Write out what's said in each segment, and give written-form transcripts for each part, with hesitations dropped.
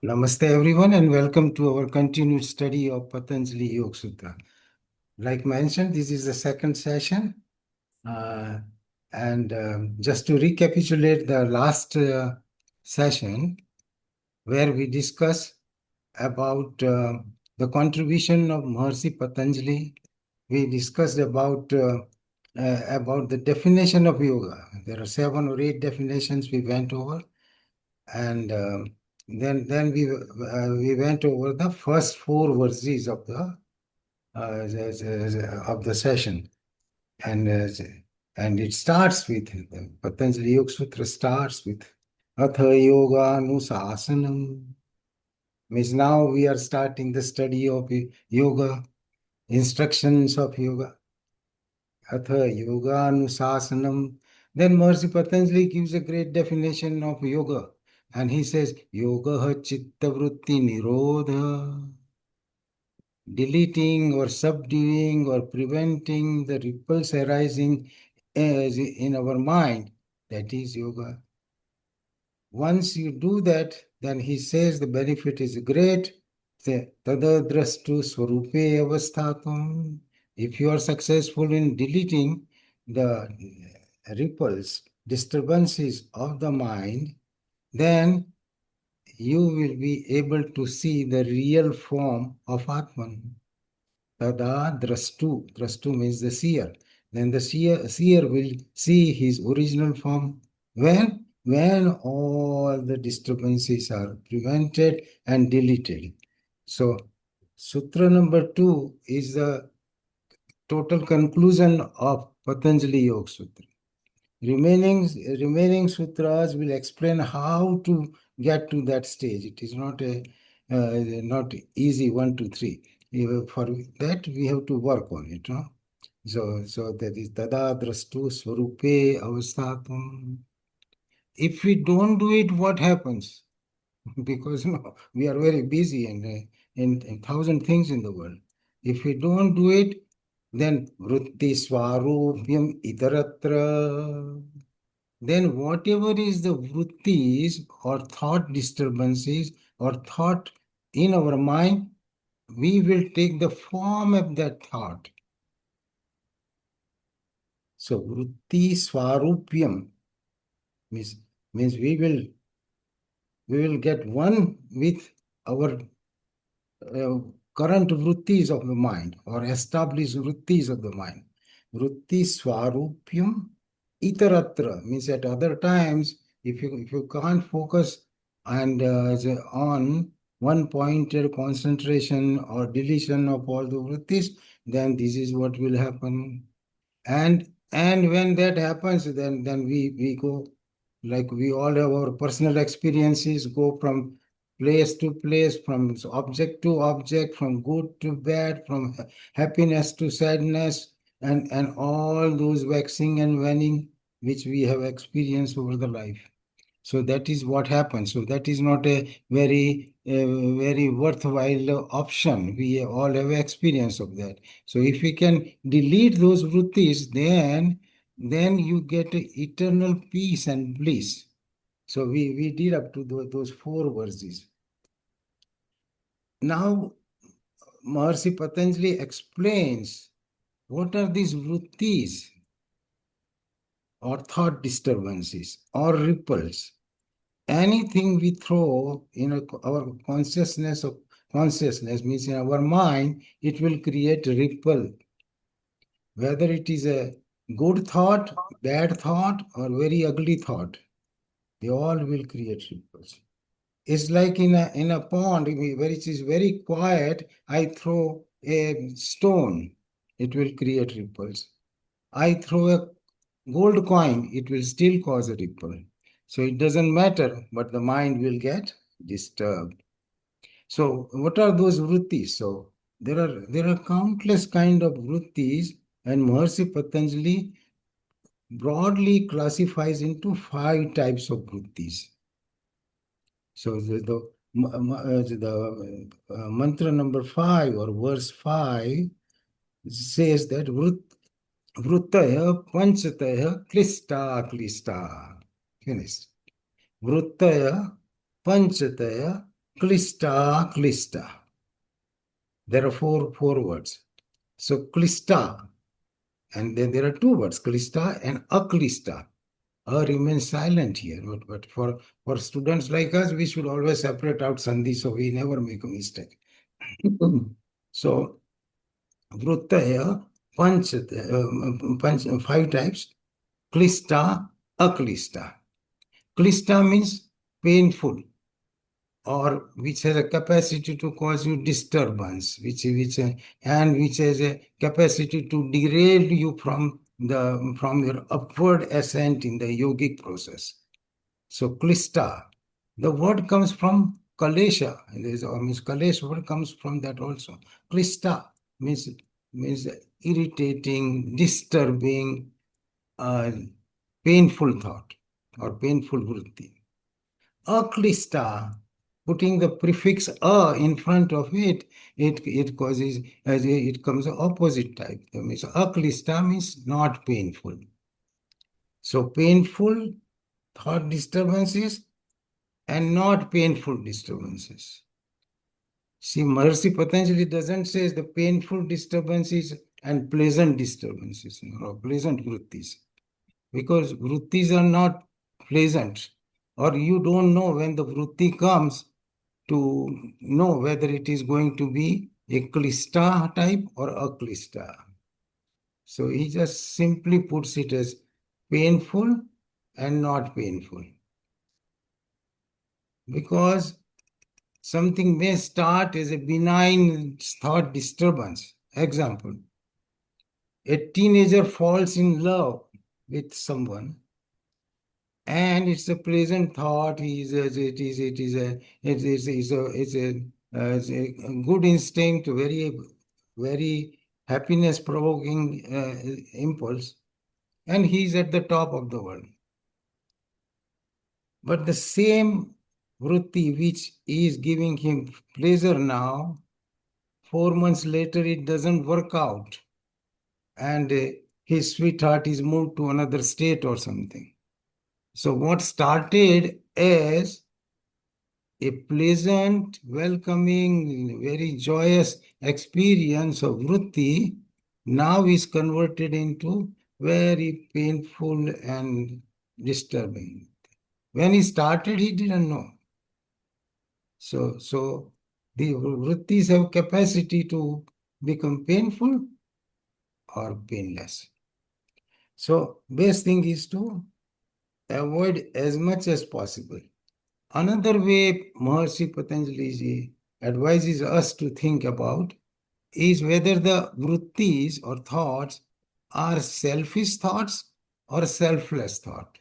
Namaste everyone and welcome to our continued study of Patanjali Yog Sutra. Like mentioned, this is the second session. Uh, and just to recapitulate the last session where we discussed about the contribution of Maharishi Patanjali, we discussed about the definition of yoga. There are 7 or 8 definitions we went over, and then we went over the first 4 verses of the session, and it starts with the Patanjali Yog Sutra starts with Atha Yoga Anusasanam. Means now we are starting the study of yoga, instructions of yoga. Atha Yoga Anusasanam. Then Maharishi Patanjali gives a great definition of yoga. And he says, Yoga chitta vritti nirodha, deleting or subduing or preventing the ripples arising in our mind. That is yoga. Once you do that, then he says the benefit is great. Tadadrastu swarupe avasthatam. If you are successful in deleting the ripples, disturbances of the mind, then you will be able to see the real form of Atman. Tada drastu. Drastu means the seer. Then the seer will see his original form. When? When all the disturbances are prevented and deleted. So, Sutra number 2 is the total conclusion of Patanjali Yoga Sutra. Remaining sutras will explain how to get to that stage. It is not easy 1, 2, 3. For that we have to work on it. No? So that is tada drastu swarupe avasthatam. If we don't do it, what happens? Because we are very busy and in thousand things in the world. If we don't do it, then vritti swarupyam itaratra. Then whatever is the vrittis or thought disturbances or thought in our mind, we will take the form of that thought. So vritti swarupyam means we will get one with our uh, current vrittis of the mind or established vrittis of the mind. Vritti swarupyam itaratra means at other times, if you can't focus and on one pointed concentration or deletion of all the vrittis, then this is what will happen. And when that happens, then we go, like we all have our personal experiences, go from place to place, from object to object, from good to bad, from happiness to sadness, and all those waxing and waning which we have experienced over the life. So that is what happens. So that is not a very worthwhile option. We all have experience of that. So if we can delete those vrittis, then you get eternal peace and bliss. So we did up to those 4 verses. Now Maharishi Patanjali explains what are these vrittis or thought disturbances or ripples. Anything we throw in our consciousness means in our mind, it will create ripple. Whether it is a good thought, bad thought, or very ugly thought, they all will create ripples. It's like in a pond where it is very quiet, I throw a stone, it will create ripples. I throw a gold coin, it will still cause a ripple. So it doesn't matter, but the mind will get disturbed. So what are those vrittis? So there are countless kind of vrittis, and Maharishi Patanjali broadly classifies into 5 types of vrittis. So the mantra number 5 or verse 5 says that Vruttaya panchataya klista klista. Finished. Vruttaya panchataya Klista, klista. There are four words. So klista, and then there are two words, klista and aklista. Remains silent here, but for students like us, we should always separate out sandhi so we never make a mistake. So Vrutta five types. Klista, aklista. Klista means painful, or which has a capacity to cause you disturbance, and which has a capacity to derail you from your upward ascent in the yogic process. So klista, the word comes from kalesha. Means kalesh word comes from that also. Klista means irritating, disturbing, uh, painful thought or painful vritti. Aklista, putting the prefix a in front of it causes, it comes opposite type. That means aklista means not painful. So painful thought disturbances and not painful disturbances. See, Maharishi Patanjali doesn't say the painful disturbances and pleasant disturbances, or pleasant vrittis, because vrittis are not pleasant, or you don't know when the vritti comes to know whether it is going to be a klista type or a klista. So he just simply puts it as painful and not painful. Because something may start as a benign thought disturbance. Example, a teenager falls in love with someone, and it's a pleasant thought. It's a good instinct, very happiness provoking impulse, and he's at the top of the world. But the same vritti which is giving him pleasure now, 4 months later it doesn't work out, and his sweetheart is moved to another state or something. So what started as a pleasant, welcoming, very joyous experience of vritti now is converted into very painful and disturbing. When he started, he didn't know. So the vrittis have capacity to become painful or painless. So best thing is to avoid as much as possible. Another way Maharishi Patanjali ji advises us to think about is whether the vrittis or thoughts are selfish thoughts or selfless thought.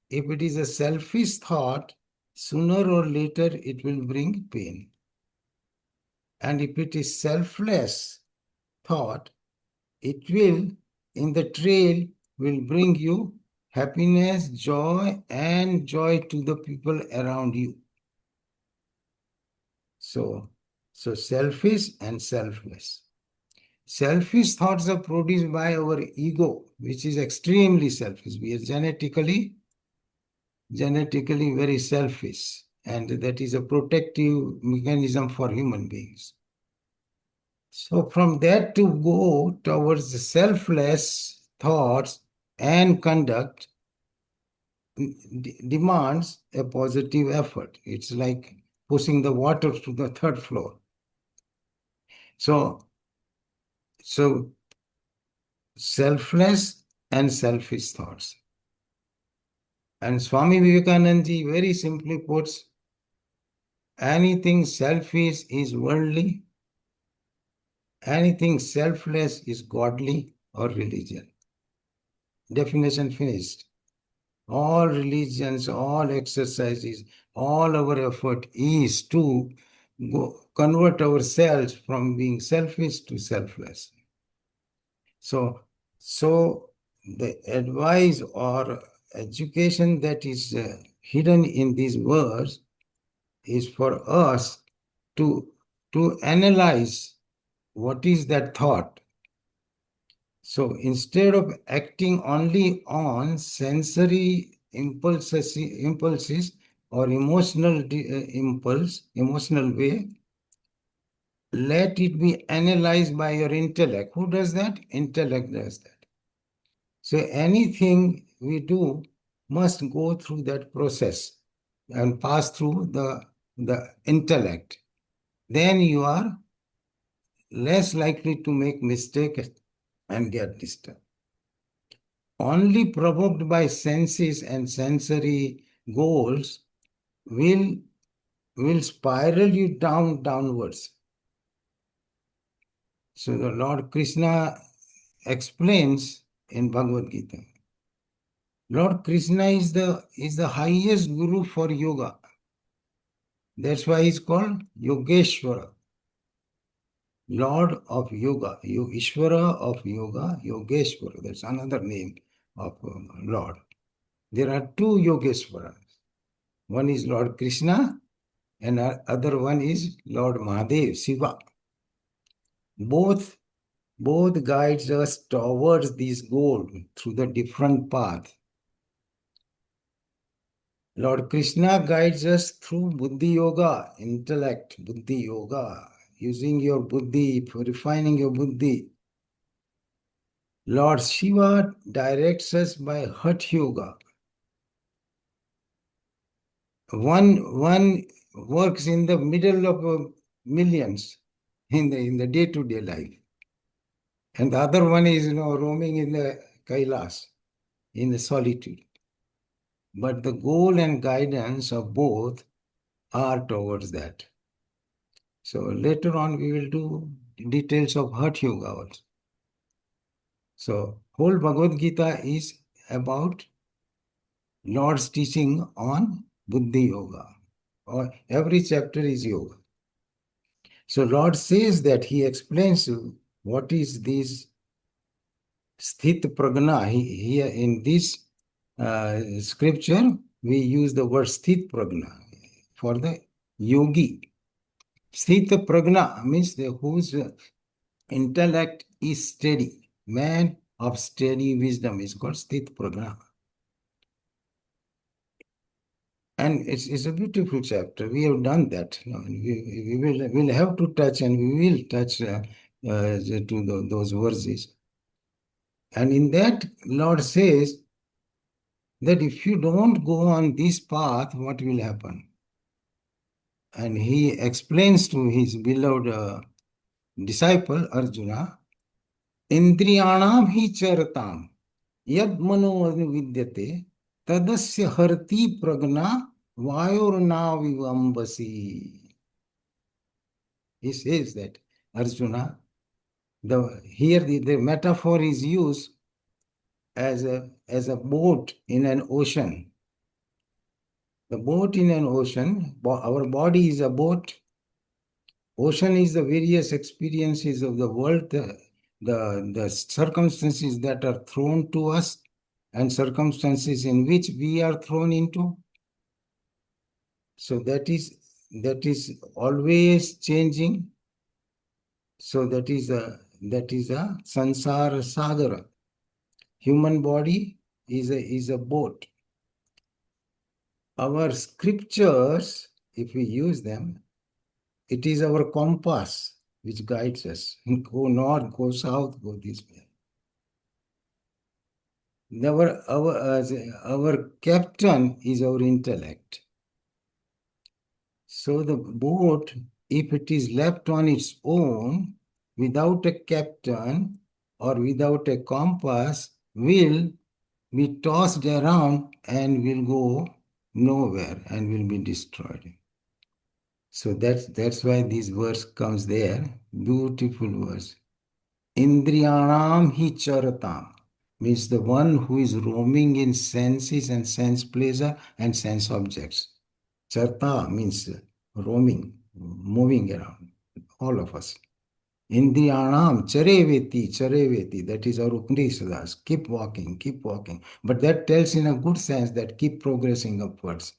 If it is a selfish thought, sooner or later it will bring pain. And if it is selfless thought, it will, in the trail, will bring you happiness, joy, and joy to the people around you. So selfish and selfless. Selfish thoughts are produced by our ego, which is extremely selfish. We are genetically very selfish, and that is a protective mechanism for human beings. So from that to go towards the selfless thoughts and conduct demands a positive effort. It's like pushing the water to the third floor. So selfless and selfish thoughts. And Swami Vivekananda ji very simply puts, anything selfish is worldly, anything selfless is godly or religion. Definition finished. All religions, all exercises, all our effort is to convert ourselves from being selfish to selfless. So the advice or education that is hidden in these words is for us to analyze what is that thought. So instead of acting only on sensory impulses, or emotional impulse, emotional way, let it be analyzed by your intellect. Who does that? Intellect does that. So anything we do must go through that process and pass through the intellect. Then you are less likely to make mistakes and get disturbed. Only provoked by senses and sensory goals will spiral you downwards. So the Lord Krishna explains in Bhagavad Gita. Lord Krishna is the highest guru for yoga. That's why he's called Yogeshwara, Lord of Yoga, Ishvara of Yoga, Yogeshwara. That's another name of Lord. There are two Yogeshwaras. One is Lord Krishna and other one is Lord Mahadev, Shiva. Both guides us towards this goal through the different path. Lord Krishna guides us through Buddhi Yoga, intellect, Buddhi Yoga, using your Buddhi, refining your Buddhi. Lord Shiva directs us by Hatha Yoga. One works in the middle of millions in the day-to-day life. And the other one is, roaming in the Kailas, in the solitude. But the goal and guidance of both are towards that. So later on, we will do details of Hatha Yoga also. So whole Bhagavad Gita is about Lord's teaching on Buddhi Yoga. Or every chapter is yoga. So Lord says that he explains what is this sthit pragna. Here in this scripture, we use the word sthit pragna for the yogi. Sthit pragna means whose intellect is steady. Man of steady wisdom is called sthit pragna. And it's a beautiful chapter. We have done that. We'll have to touch, and we will touch to those verses. And in that, Lord says that if you don't go on this path, what will happen? And he explains to his beloved disciple Arjuna, Indriyanam hi charatam yad mano vidyate tadasya harti pragna vayorna vivambasi. He says that, Arjuna, here the metaphor is used as a boat in an ocean. The boat in an ocean, our body is a boat. Ocean is the various experiences of the world, the circumstances that are thrown to us and circumstances in which we are thrown into. So that is always changing. So that is a sansara sagara. Human body is a boat. Our scriptures, if we use them, it is our compass which guides us. Go north, go south, go this way. Our captain is our intellect. So the boat, if it is left on its own, without a captain or without a compass, will be tossed around and will go nowhere and will be destroyed. So that's why this verse comes there. Beautiful verse. Indriyanam hi charatam means the one who is roaming in senses and sense pleasure and sense objects. Charta means roaming, moving around, all of us. Indriyanam chareveti, that is our Upanishads. Keep walking, keep walking. But that tells in a good sense that keep progressing upwards.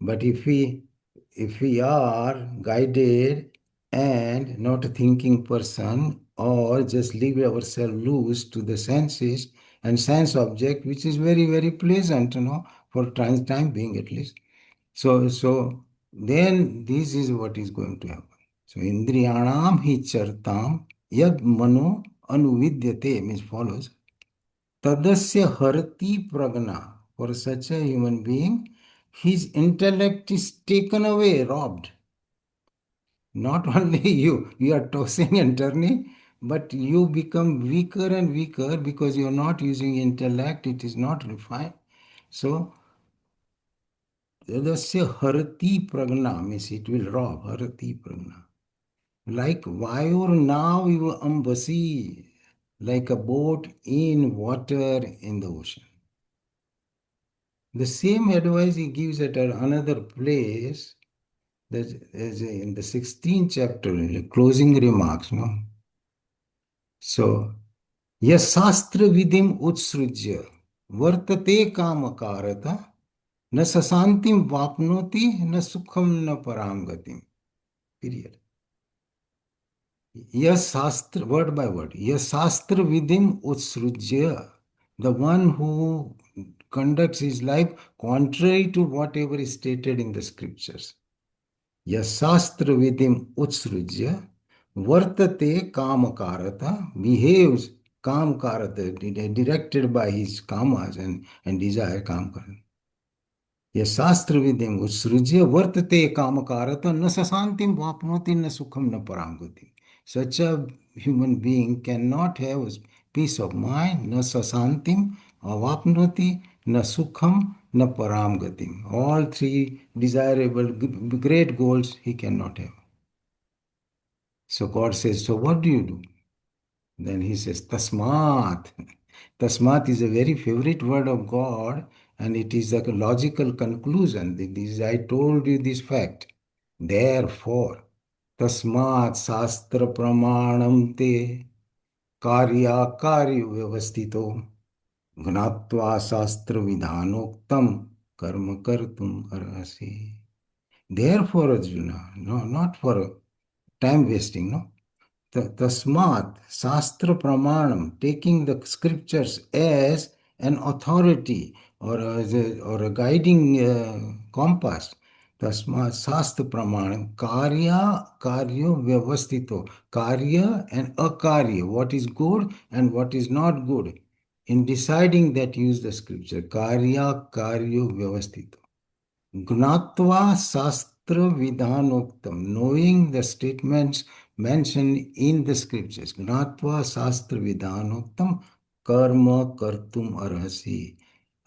But if we are guided and not a thinking person, or just leave ourselves loose to the senses and sense object, which is very, very pleasant, for time being at least. So then this is what is going to happen. So indriyanam hi chartam yad mano anuvidyate means follows. Tadasya harati pragna. For such a human being, his intellect is taken away, robbed. Not only you are tossing and turning, but you become weaker and weaker because you are not using intellect, it is not refined. So Tadasya harati pragna means it will rob, harati pragna. Like Vayur now you ambasi, like a boat in water in the ocean. The same advice he gives at another place, that is in the 16th chapter, in the closing remarks. No? So, yasastra vidim utsrujya vartate kamakarata na sasantim vapnoti na sukham na paramgatim. Period. Yes, Shastra, word by word. Yes, Shastra Vidim Utsrujya, the one who conducts his life contrary to whatever is stated in the scriptures. Yes, Shastra Vidim Utsrujya, Vartate Kamakarata, behaves Kamkarata, directed by his kamas and desire Kamkarata. ये शास्त्र विधिम उत्सृज्य वर्तते कामकारत न सशांतिम वापनोति न सुखम न परांगति. Such a human being cannot have peace of mind, न सशांतिम वापनोति न सुखम न परांगति. All three desirable great goals he cannot have. So God says, so what do you do? Then he says, Tasmat. Tasmat is a very favorite word of God, and it is like a logical conclusion. This, I told you this fact. Therefore, Tasmat Shastra Pramanam Te Karya Karya Vyavastito Gnatva Shastra Vidhanoktam Karma Kartum Arhasi. Therefore, Arjuna, no, not for time wasting, no. Tasmat, Shastra Pramanam, taking the scriptures as an authority or a guiding compass. Tasmat, Shastra Pramanam, Karya Vyavastito, Karya and Akarya, what is good and what is not good. In deciding that, use the scripture, Karya Vyavastito. Gnatva Shastra Vidhanoktam, knowing the statements mentioned in the scriptures. Gnatva Shastra Vidhanoktam, Karma Kartum Arhasi.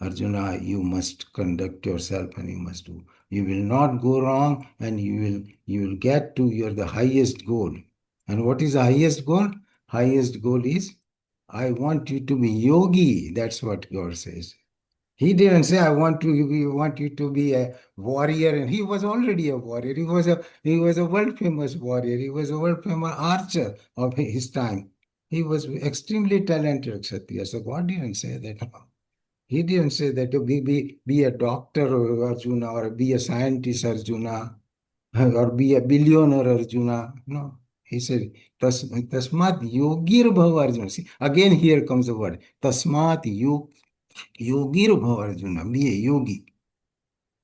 Arjuna, you must conduct yourself and you must do. You will not go wrong and you will get to the highest goal. And what is the highest goal? Highest goal is, I want you to be yogi. That's what God says. He didn't say, want you to be a warrior, and he was already a warrior. He was a world famous warrior. He was a world famous archer of his time. He was extremely talented Kshatriya. So God didn't say that. He didn't say that be a doctor or Arjuna, or be a scientist Arjuna, or be a billionaire Arjuna. No. He said, Tasmat yogir bhava Arjuna. See, again here comes the word. Tasmat Yogir Bhava Arjuna, be a yogi,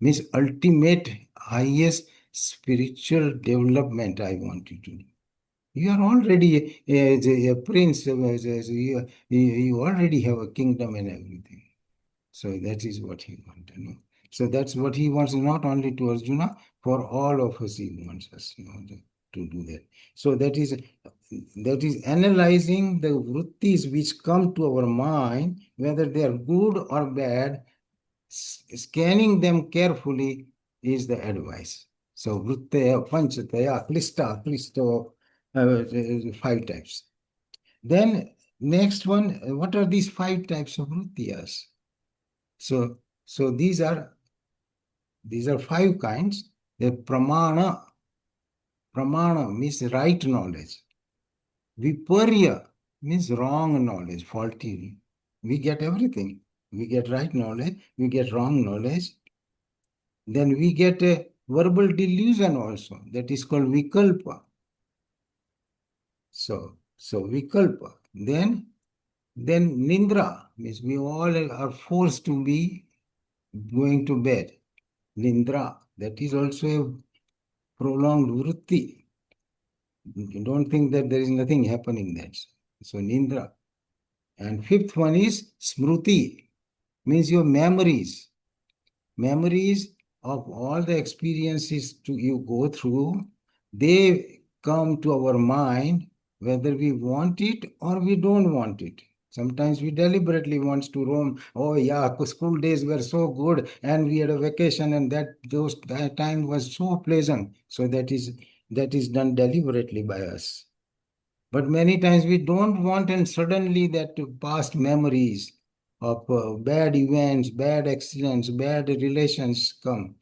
means ultimate, highest spiritual development I want you to do. You are already a prince, you already have a kingdom and everything. So that is what he wants to know. So that's what he wants, not only to Arjuna, for all of us he wants us to do that. So that is analyzing the vrittis which come to our mind, whether they are good or bad. Scanning them carefully is the advice. So vrittaya, panchataya, klisto, 5 types. Then next one, what are these 5 types of vrittiyas? So these are 5 kinds. The pramana means right knowledge. Viparya means wrong knowledge, faulty. We get everything. We get right knowledge, we get wrong knowledge. Then we get a verbal delusion also, that is called vikalpa. So vikalpa. Then nindra means we all are forced to be going to bed. Nindra. That is also a prolonged vritti. You don't think that there is nothing happening there. So nindra. And fifth one is smruti, means your memories. Memories of all the experiences you go through, they come to our mind whether we want it or we don't want it. Sometimes we deliberately want to roam. Oh yeah, school days were so good, and we had a vacation, and that time was so pleasant. So that is done deliberately by us. But many times we don't want, and suddenly that past memories of bad events, bad accidents, bad relations come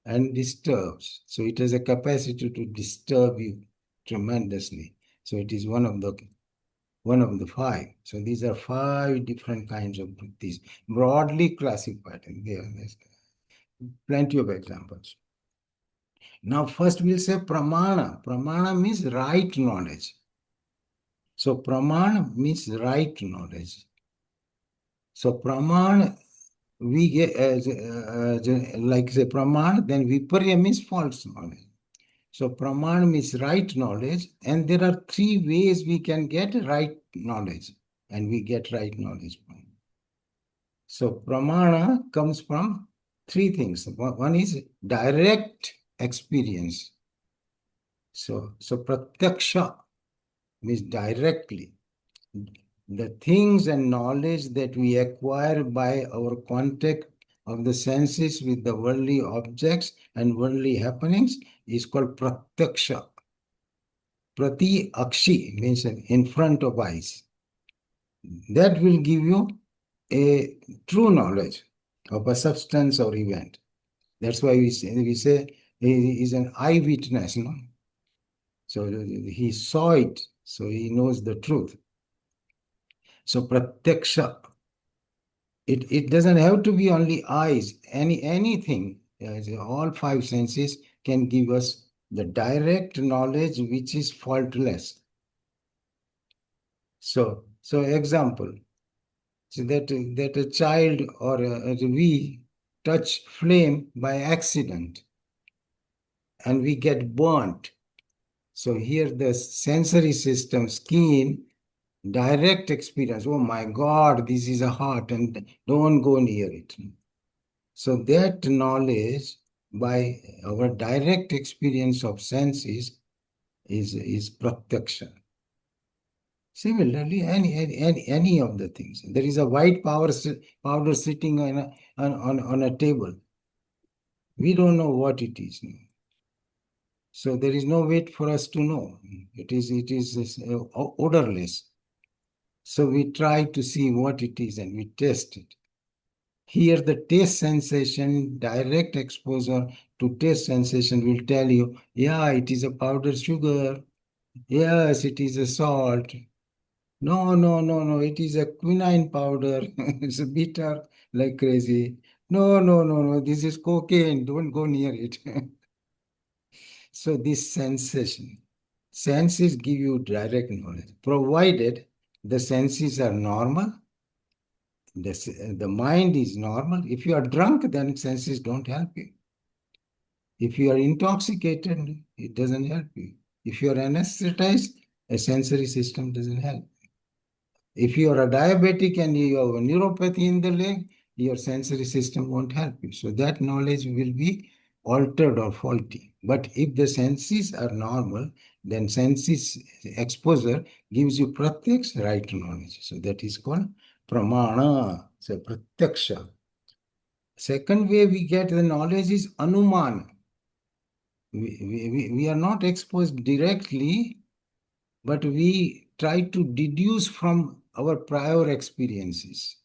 and disturbs. So it has a capacity to disturb you tremendously. So it is one of the five. So these are five different kinds of vrittis, broadly classified. And there's plenty of examples. Now, first we'll say pramana. Pramana means right knowledge. So praman means right knowledge. So praman, we get like say praman, then viparya means false knowledge. So praman means right knowledge, and there are three ways we can get right knowledge, and we get right knowledge from. So pramana comes from three things. One is direct experience. So pratyaksha means directly. The things and knowledge that we acquire by our contact of the senses with the worldly objects and worldly happenings is called pratyaksha. Prati akshi means in front of eyes. That will give you a true knowledge of a substance or event. That's why we say he is an eyewitness, no? So he saw it, so he knows the truth. So pratyaksha. It doesn't have to be only eyes. Anything, all five senses can give us the direct knowledge which is faultless. So example, so that a child or we touch flame by accident and we get burnt. So here the sensory system, skin, direct experience. Oh my God, this is a heart, and don't go near it. So that knowledge by our direct experience of senses is pratyaksha. Similarly, any of the things. There is a white powder sitting on a table. We don't know what it is. So there is no way for us to know. It is odorless. So we try to see what it is and we test it. Here, the taste sensation, direct exposure to taste sensation will tell you, yeah, it is a powdered sugar. Yes, it is a salt. No, no, no, no, it is a quinine powder. It's a bitter like crazy. No, no, no, no, this is cocaine. Don't go near it. So this senses give you direct knowledge, provided the senses are normal, the mind is normal. If you are drunk, then senses don't help you. If you are intoxicated, it doesn't help you. If you are anesthetized, a sensory system doesn't help. If you are a diabetic and you have a neuropathy in the leg, your sensory system won't help you. So that knowledge will be altered or faulty. But if the senses are normal, then senses exposure gives you pratyaks, right knowledge. So that is called pramana, so pratyaksha. Second way we get the knowledge is anuman. We are not exposed directly, but we try to deduce from our prior experiences.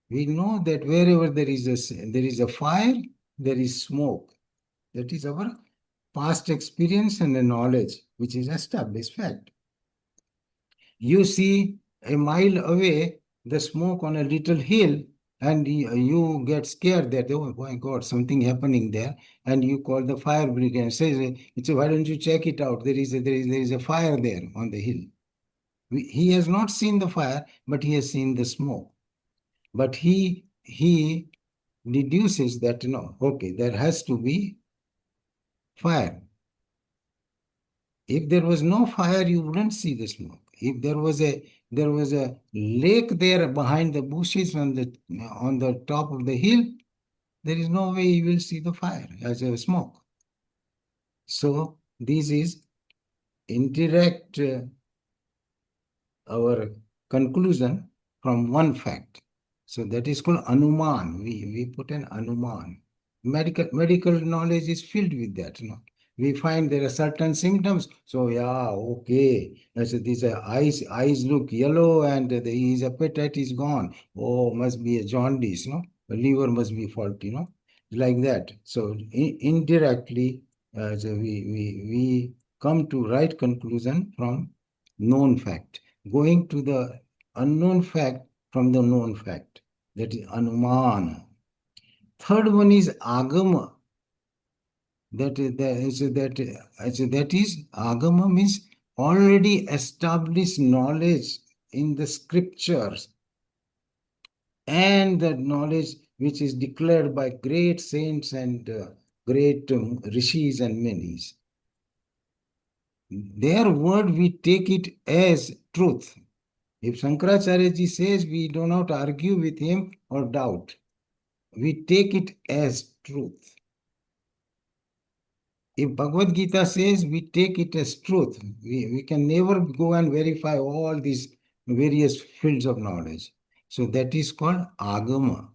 We know that wherever there is a fire, there is smoke. That is our past experience and the knowledge, which is established fact. You see a mile away the smoke on a little hill, and you get scared that, oh my God, something happening there, and you call the fire brigade and say, why don't you check it out? There is a fire there on the hill. He has not seen the fire, but he has seen the smoke. But he deduces that, okay, there has to be fire. If there was no fire, you wouldn't see the smoke. If there was a lake there behind the bushes on the top of the hill, there is no way you will see the fire as a smoke. So this is indirect our conclusion from one fact. So that is called anuman. We put an anuman. Medical knowledge is filled with that. We find there are certain symptoms. So yeah, okay. So these eyes look yellow and his appetite is gone. Oh, must be a jaundice. The liver must be faulty. Like that. So indirectly, so we come to right conclusion from known fact, going to the unknown fact from the known fact. That is anuman. Third one is agama. That is agama means already established knowledge in the scriptures, and that knowledge which is declared by great saints and great rishis and munis. Their word, we take it as truth. If Shankaracharya ji says, we do not argue with him or doubt. We take it as truth. If Bhagavad Gita says, we take it as truth. We can never go and verify all these various fields of knowledge. So that is called agama,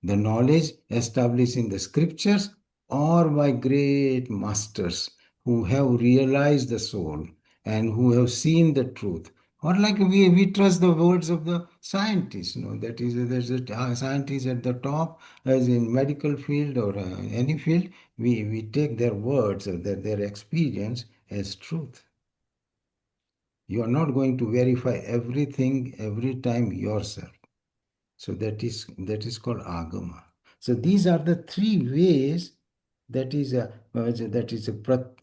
the knowledge established in the scriptures or by great masters who have realized the soul and who have seen the truth. Or like we trust the words of the scientists, that is, there's a scientist at the top, as in medical field or any field, we take their words or their experience as truth. You are not going to verify everything every time yourself. So that is called agama. So these are the three ways, that is a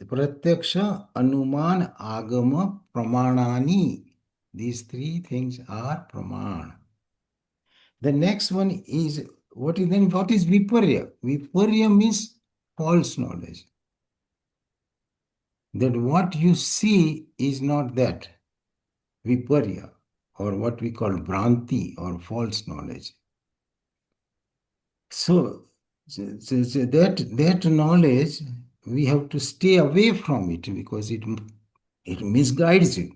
pratyaksha, anuman, agama, pramanani. These three things are praman. The next one is what is viparya? Viparya means false knowledge. That what you see is not that. Viparya, or what we call bhranti or false knowledge. So that knowledge, we have to stay away from it because it misguides you.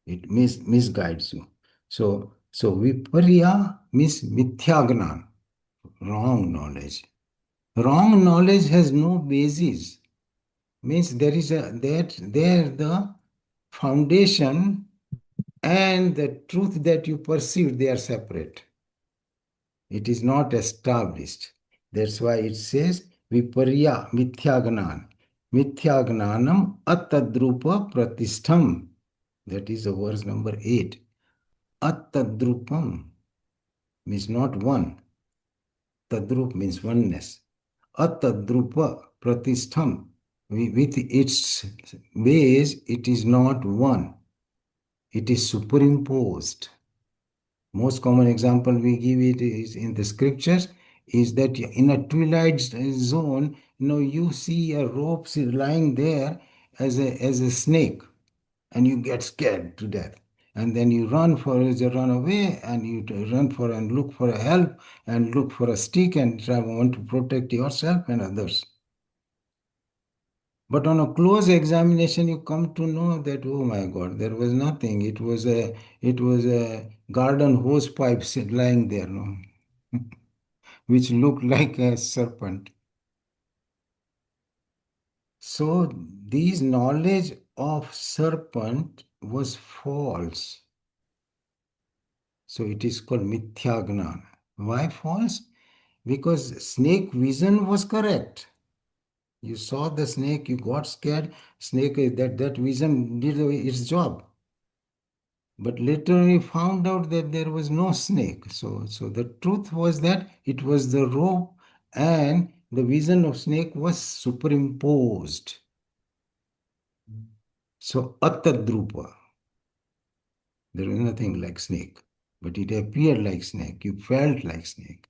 It misguides you. So viparya means mithya, wrong knowledge. Wrong knowledge has no basis. Means there is the foundation and the truth that you perceive, they are separate. It is not established. That's why it says viparya mithyagnan. Mithyagnanam atadrupa pratistham. That is the verse number 8. Atadrupam means not one. Tadrup means oneness. Atadrupa pratistham. With its base, it is not one. It is superimposed. Most common example we give it is in the scriptures, is that in a twilight zone, you see a rope lying there as a snake, and you get scared to death. And then you run away, and you run for and look for a help and look for a stick and want to protect yourself and others. But on a close examination, you come to know that, oh my God, there was nothing. It was a garden hose pipe lying there, no? Which looked like a serpent. So this knowledge of serpent was false. So it is called mithyagnan. Why false? Because snake vision was correct. You saw the snake, you got scared. Snake, that vision did its job. But later we found out that there was no snake. So the truth was that it was the rope, and the vision of snake was superimposed. So atadrupa, there was nothing like snake, but it appeared like snake. You felt like snake.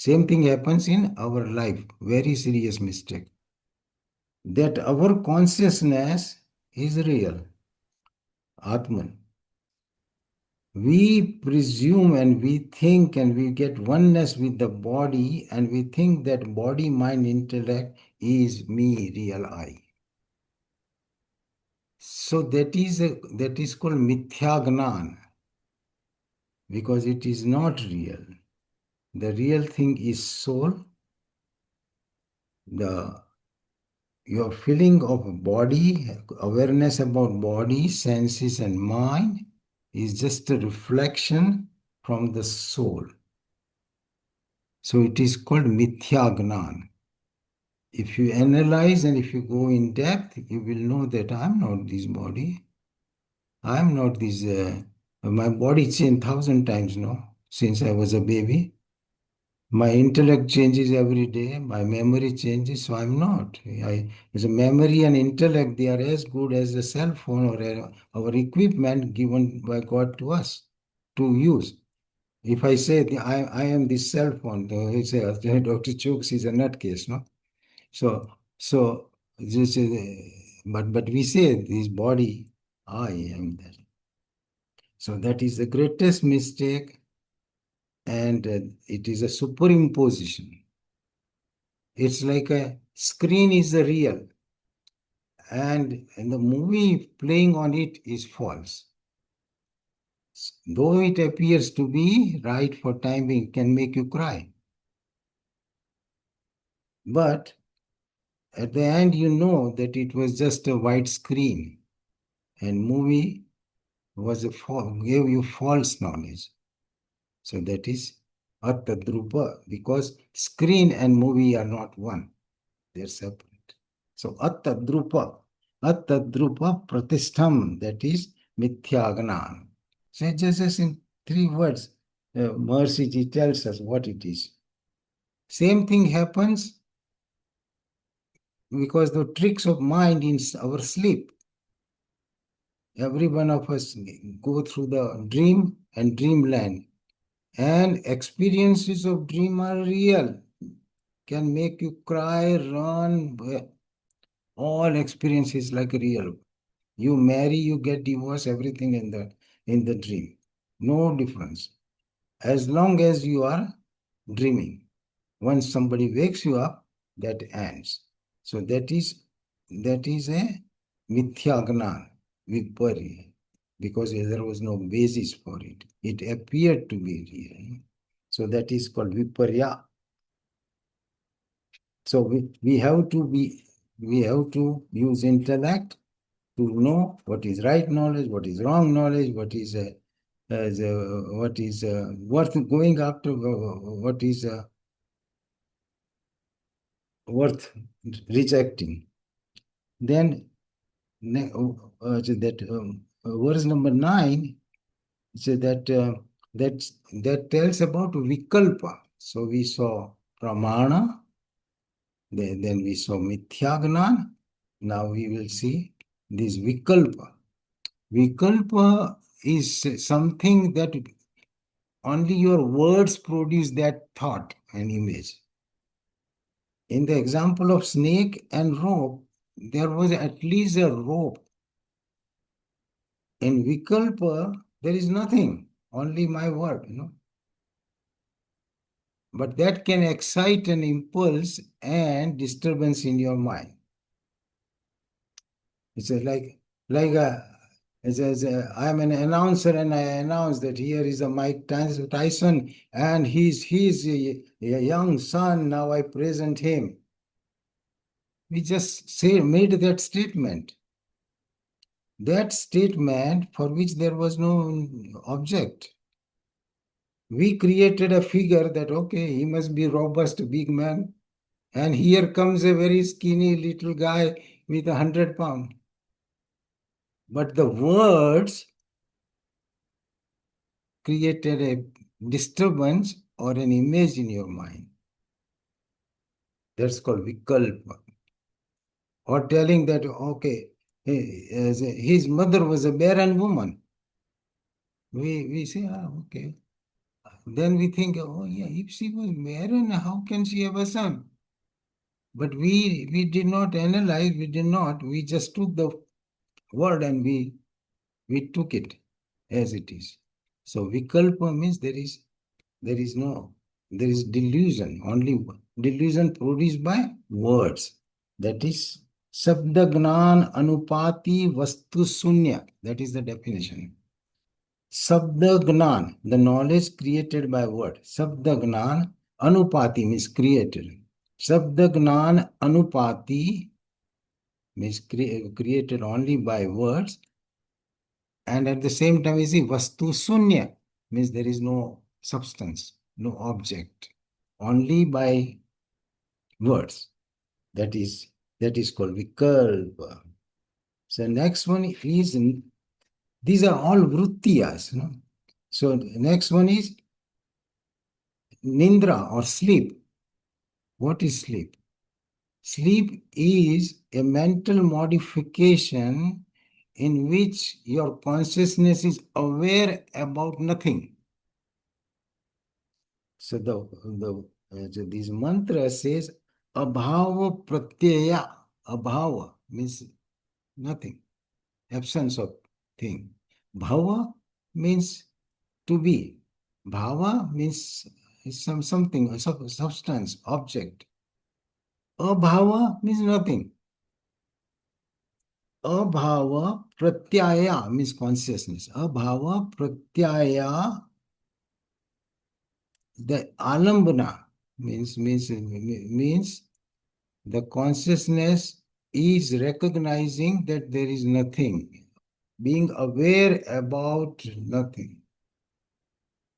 Same thing happens in our life. Very serious mistake. That our consciousness is real. Atman. We presume and we think and we get oneness with the body and we think that body, mind, intellect is me, real I. So that is called mithya gnan because it is not real. The real thing is soul. The your feeling of body, awareness about body, senses, and mind is just a reflection from the soul. So it is called mithya gnan. If you analyze and if you go in depth, you will know that I am not this body. I am not this. My body changed 1,000 times now since I was a baby. My intellect changes every day. My memory changes, so I'm not. As a memory and intellect, they are as good as a cell phone or our equipment given by God to us to use. If I say I am this cell phone, he say Dr. Chokshi is a nutcase, no? So this is, but we say this body, I am that. So that is the greatest mistake, and it is a superimposition. It's like a screen is the real, and the movie playing on it is false. Though it appears to be right for timing, can make you cry. But at the end, you know that it was just a white screen, and movie was gave you false knowledge. So that is Attadrupa, because screen and movie are not one, they're separate. So Attadrupa Pratishtham, that is Mithyagnan. So just in 3 words, Mercy tells us what it is. Same thing happens because the tricks of mind in our sleep. Every one of us go through the dream and dreamland, and experiences of dream are real. Can make you cry, run. All experiences like real. You marry, you get divorced, everything in the dream. No difference. As long as you are dreaming. Once somebody wakes you up, that ends. So that is a mithya viparya, because there was no basis for it. It appeared to be real. So that is called viparya. So we have to use intellect to know what is right knowledge, what is wrong knowledge, what is worth going after, what is worth rejecting. Then that verse number 9 says that tells about vikalpa. So we saw pramana, then we saw mithya. Now we will see this vikalpa. Vikalpa is something that only your words produce that thought and image. In the example of snake and rope, there was at least a rope. In Vikalpa, there is nothing, only my word, But that can excite an impulse and disturbance in your mind. It's like I'm an announcer and I announce that here is a Mike Tyson and he's a young son. Now I present him. We just made that statement. That statement for which there was no object. We created a figure that, okay, he must be robust, big man. And here comes a very skinny little guy with 100 pounds. But the words created a disturbance or an image in your mind. That's called vikalpa. Or telling that, okay, his mother was a barren woman. We say, okay. then we think, oh yeah, if she was barren, how can she have a son? But we did not analyze, we just took the word and we took it as it is. So vikalpa means there is no, there is delusion, only delusion produced by words. That is Sabda Gnan Anupati Vastu Sunya. That is the definition. Sabda Gnan, the knowledge created by word. Sabda Gnan Anupati means created. Sabda Gnan Anupati means created only by words. And at the same time, we see Vastu Sunya means there is no substance, no object, only by words. That is called Vikalpa. So next one is, these are all Vruttiyas. No? So next one is Nindra or sleep. What is sleep? Sleep is a mental modification in which your consciousness is aware about nothing. So this mantra says abhava pratyaya. Abhava means nothing, absence of thing. Bhava means to be. Bhava means something, a substance, object. Abhava means nothing. Abhava pratyaya means consciousness. Abhava pratyaya, the alambana means the consciousness is recognizing that there is nothing. Being aware about nothing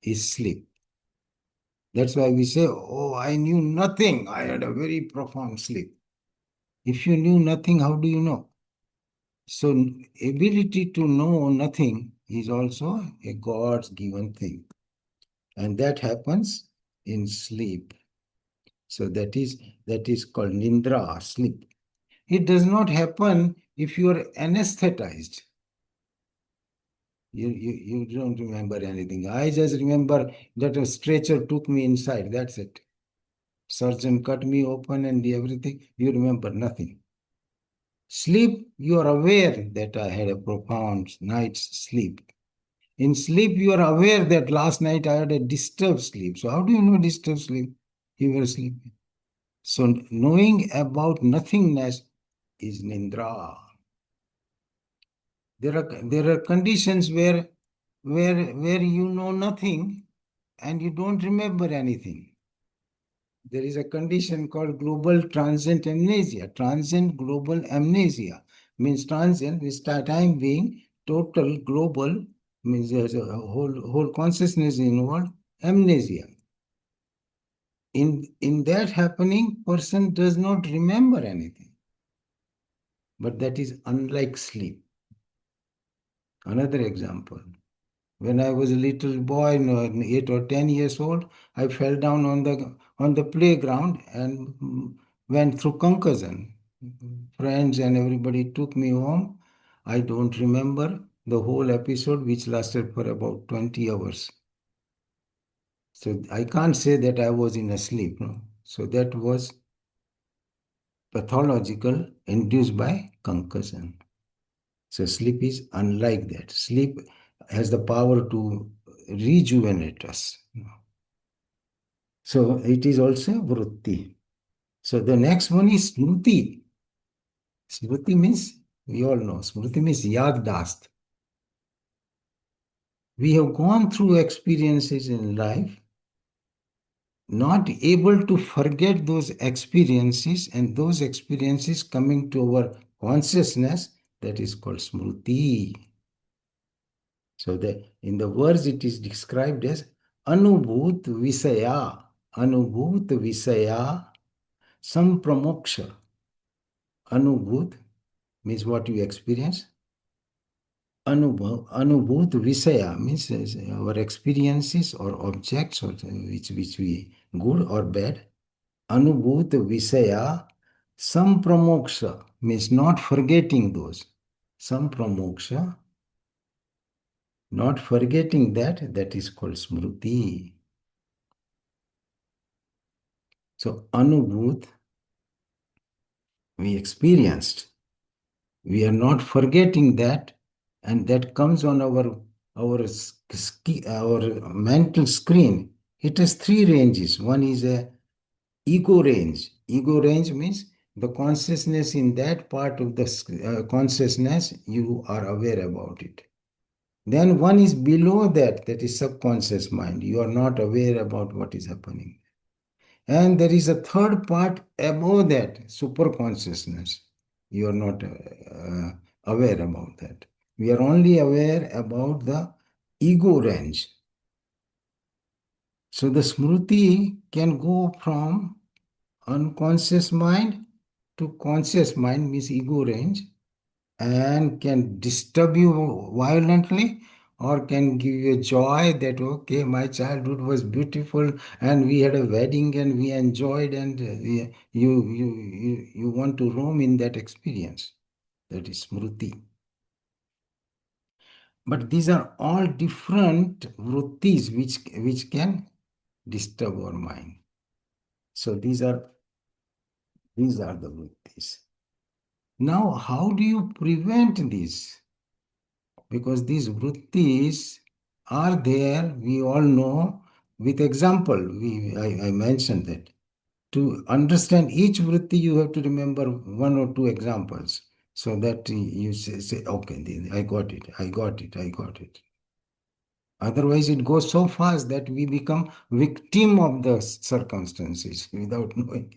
is sleep. That's why we say, oh, I knew nothing. I had a very profound sleep. If you knew nothing, how do you know? So, ability to know nothing is also a God's given thing. And that happens in sleep. So that is called nindra, sleep. It does not happen if you are anesthetized. You don't remember anything. I just remember that a stretcher took me inside. That's it. Surgeon cut me open and everything. You remember nothing. Sleep, you are aware that I had a profound night's sleep. In sleep, you are aware that last night I had a disturbed sleep. So how do you know disturbed sleep? You were sleeping. So knowing about nothingness is nindra. There are conditions where you know nothing and you don't remember anything. There is a condition called global transient amnesia. Transient global amnesia means transient with time being total global, means there's a whole consciousness involved, amnesia. In that happening, person does not remember anything. But that is unlike sleep. Another example. When I was a little boy, 8 or 10 years old, I fell down on the playground and went through concussion. Friends and everybody took me home. I don't remember the whole episode, which lasted for about 20 hours. So I can't say that I was in a sleep. No? So that was pathological, induced by concussion. So sleep is unlike that. Sleep has the power to rejuvenate us. So it is also vritti. So the next one is smriti. Smriti means, we all know, smriti means yadast. We have gone through experiences in life, not able to forget those experiences, and those experiences coming to our consciousness, that is called smriti. So in the verse it is described as Anubhut Visaya. Anubhut Visaya Sampramoksha. Anubhut means what you experience. Anubhut Visaya means our experiences or objects, or which we good or bad. Anubhut Visaya Sampramoksha means not forgetting those. Sampramoksha, not forgetting that is called smriti. So Anubhut, we experienced. We are not forgetting that, and that comes on our mental screen. It has three ranges. One is a ego range. Ego range means the consciousness in that part of the consciousness, you are aware about it. Then one is below that, that is subconscious mind. You are not aware about what is happening. And there is a third part above that, super consciousness. You are not aware about that. We are only aware about the ego range. So the smriti can go from unconscious mind to conscious mind, means ego range, and can disturb you violently or can give you joy that okay, my childhood was beautiful and we had a wedding and we enjoyed, and you want to roam in that experience. That is smriti. But these are all different vrittis which can disturb our mind. So these are the vrittis. Now, how do you prevent this? Because these vrittis are there, we all know. With example, I mentioned that. To understand each vritti, you have to remember one or two examples so that you say okay, I got it, I got it, I got it. Otherwise, it goes so fast that we become victim of the circumstances without knowing.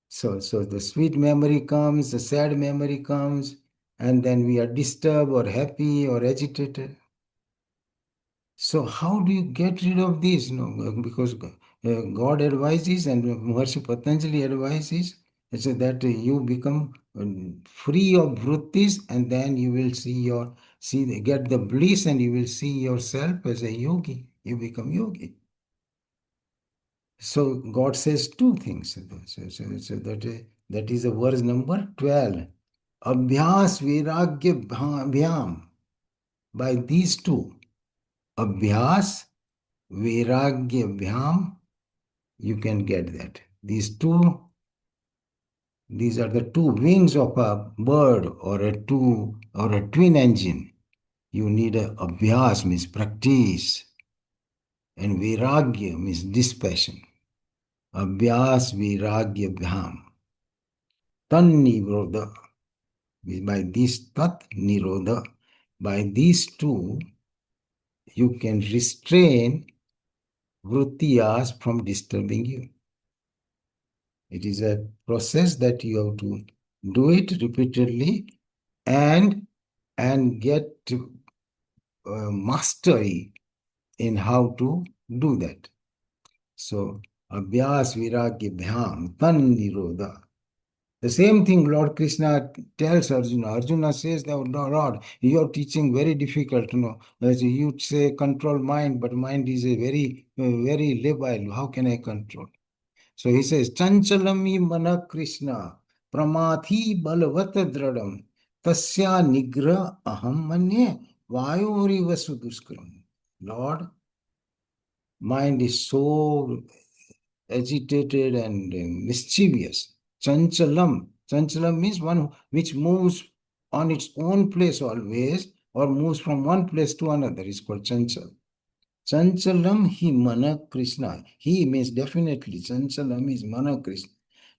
So the sweet memory comes, the sad memory comes, and then we are disturbed or happy or agitated. So how do you get rid of this? No, because God advises and Maharishi Patanjali advises so that you become free of vrittis, and then you will get the bliss, and you will see yourself as a yogi. You become yogi. So God says two things. So that is a verse number 12. Abhyas Viragya Bhyam. By these two, Abhyas Viragya Bhyam, you can get that. These are the two wings of a bird or a twin engine. You need a abhyas, means practice, and viragya means dispassion. Abhyas viragya bhyam. Tan nirodha, by this tat nirodha, by these two, you can restrain vrittiyas from disturbing you. It is a process that you have to do it repeatedly and get mastery in how to do that. So, abhyas viragya bhyam tan nirodha. The same thing Lord Krishna tells Arjuna. Arjuna says that, Lord, your teaching very difficult. As you say, control mind, but mind is a very labile. How can I control? So he says, Chanchalami mana Krishna, pramathi balvata dradam, tasya nigra aham manye, vayori vasuduskram. Lord, mind is so agitated and mischievous. Chanchalam. Chanchalam means one which moves on its own place always or moves from one place to another is called chanchal. Chanchalam hi mana Krishna. He means definitely. Chanchalam is mana Krishna.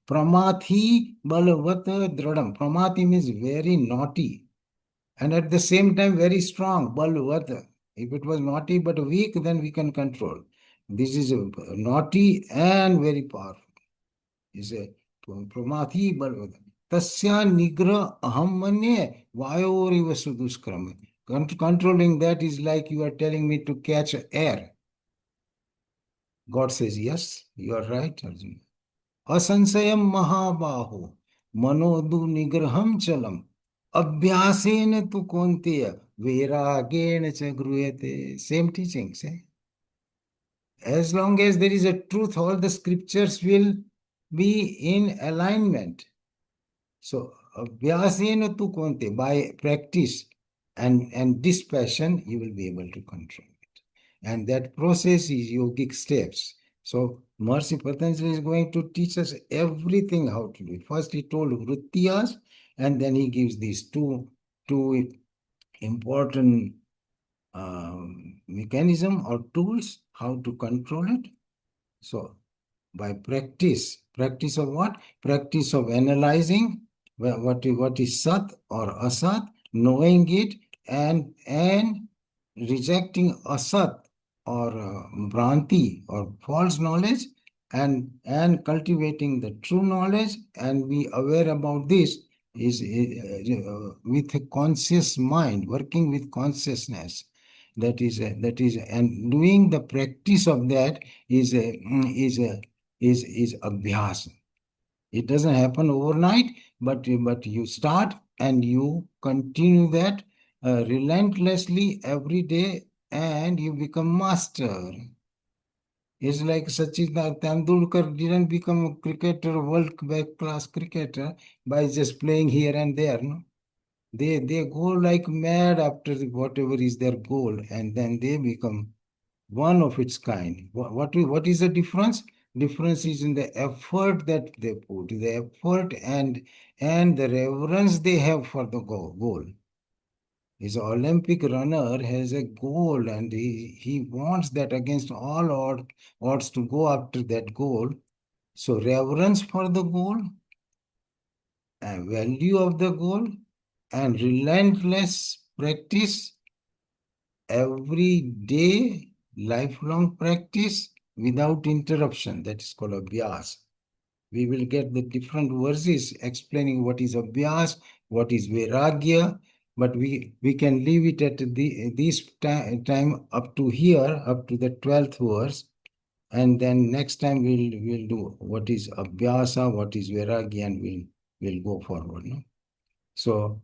Pramathi balavata dradam. Pramati means very naughty and at the same time very strong. Balavata. If it was naughty but weak, then we can control. This is naughty and very powerful. Is a pramathi balavata. Tasya nigra aham manye vayoriva suduskram. Controlling that is like you are telling me to catch air. God says, yes, you are right, Arjuna. Asansayam mahabaho manodu nigraham chalam abhyasena tu konteya vairagena cha gruyate. Same teachings. As long as there is a truth, all the scriptures will be in alignment. So, abhyasena tu konte, by practice and dispassion, you will be able to control it. And that process is yogic steps. So Mercy Patanjali is going to teach us everything how to do it. First he told Vrittiyas, and then he gives these two important mechanism or tools how to control it. So by practice of what? Practice of analyzing what is sat or asat, knowing it, and rejecting asat or bhranti or false knowledge, and cultivating the true knowledge, and be aware about this is with a conscious mind, working with consciousness. That is, and doing the practice of that is a is a is abhyas. It doesn't happen overnight, but you start and you continue that relentlessly every day, and you become master. It's like Sachin Tendulkar didn't become a cricketer, world class cricketer, by just playing here and there. No? They go like mad after whatever is their goal, and then they become one of its kind. What is the difference? Difference is in the effort that they put, the effort and the reverence they have for the goal. His Olympic runner has a goal, and he wants that against all odds to go after that goal. So reverence for the goal, and value of the goal, and relentless practice every day, lifelong practice without interruption. That is called abhyas. We will get the different verses explaining what is abhyas, what is vairagya, but we can leave it at this time up to here, up to the 12th verse, and then next time we'll do what is abhyasa, what is vairagya, and we'll go forward. No? So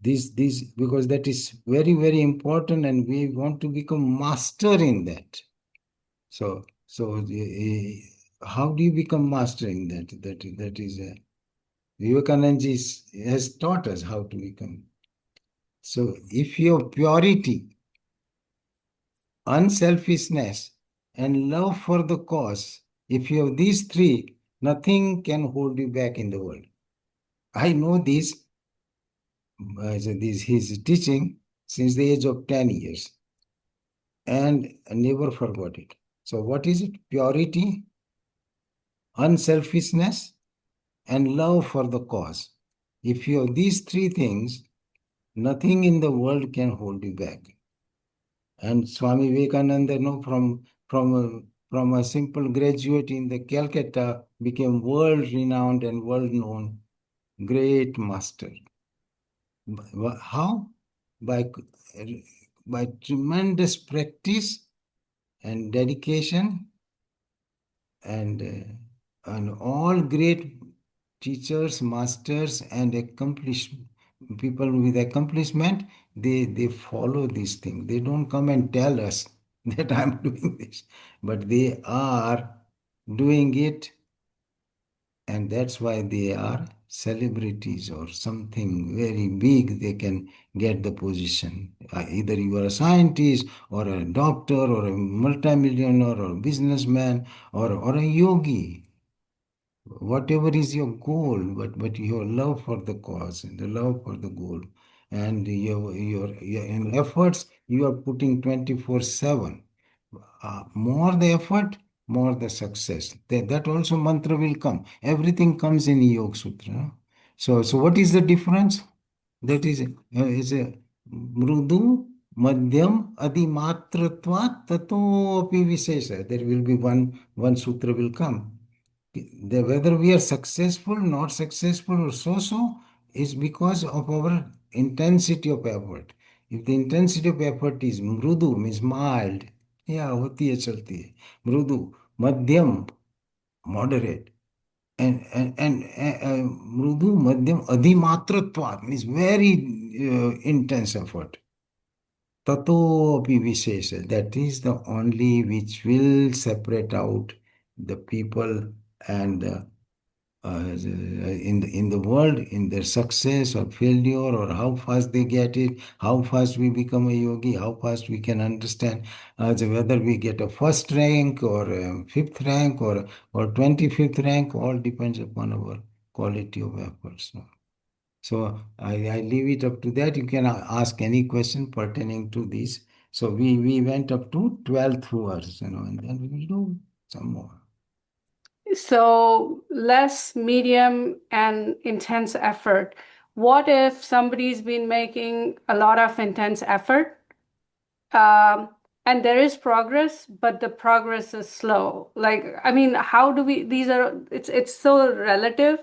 this because that is very important, and we want to become master in that. So how do you become master in that? That is Vivekananda has taught us how to become. So if you have purity, unselfishness, and love for the cause, if you have these three, nothing can hold you back in the world. I know this, this his teaching since the age of 10 years, and I never forgot it. So what is it? Purity, unselfishness, and love for the cause. If you have these three things, nothing in the world can hold you back. And Swami Vivekananda, from a simple graduate in the Calcutta, became world renowned and world known great master. How? By, by tremendous practice and dedication, and all great teachers, masters, and accomplished people with accomplishment, they follow these things. They don't come and tell us that I'm doing this, but they are doing it, and that's why they are celebrities or something very big. They can get the position. Either you are a scientist or a doctor or a multimillionaire or a businessman or a yogi, whatever is your goal, but your love for the cause and the love for the goal, and your in efforts you are putting 24/7. More the effort, more the success. That also mantra will come. Everything comes in Yoga Sutra. No? So what is the difference? That is a mrudu, madhyam, adimatratva, tato api vishesha. There will be one sutra will come. Whether we are successful, not successful, or so is because of our intensity of effort. If the intensity of effort is mrudu, means mild, yeah, होती है चलती है. मृदु, मध्यम, moderate, and mrudu, madhyam, अधिमात्रत्वात् means very intense effort. Tato api vishesha, that is the only which will separate out the people and in the world, in their success or failure, or how fast they get it, how fast we become a yogi, how fast we can understand whether we get a first rank or a fifth rank or 25th rank, all depends upon our quality of efforts. So I leave it up to that. You can ask any question pertaining to this. So we went up to 12th verse, and then we will do some more. So less, medium, and intense effort. What if somebody's been making a lot of intense effort, um, and there is progress, but the progress is slow? Like, I mean, how do we, these are, it's so relative.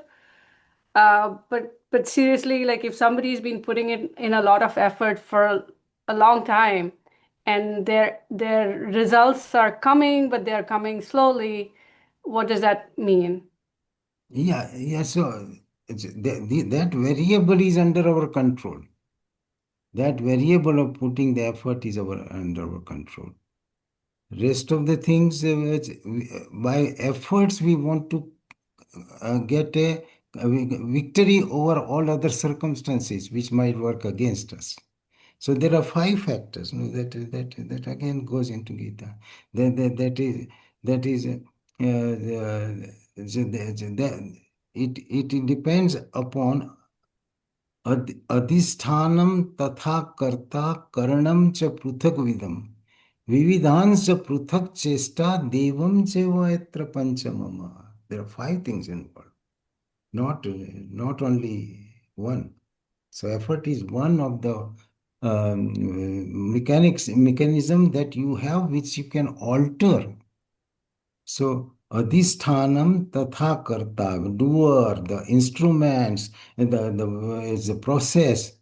But seriously, like if somebody's been putting in a lot of effort for a long time, and their results are coming, but they're coming slowly, what does that mean? Yeah. So that variable is under our control. That variable of putting the effort is under our control. Rest of the things, by efforts, we want to get a victory over all other circumstances which might work against us. So there are five factors, that again goes into Gita. That is it depends upon अधिष्ठानं तथा कर्ता करणं च पृथक विदम विविधांश पृथक चेष्टा देवम च यत्र पंचमम. There are five things involved, not only one. So effort is one of the mechanism that you have which you can alter. So, adhisthanam tatha karta, doer, the instruments, is the process.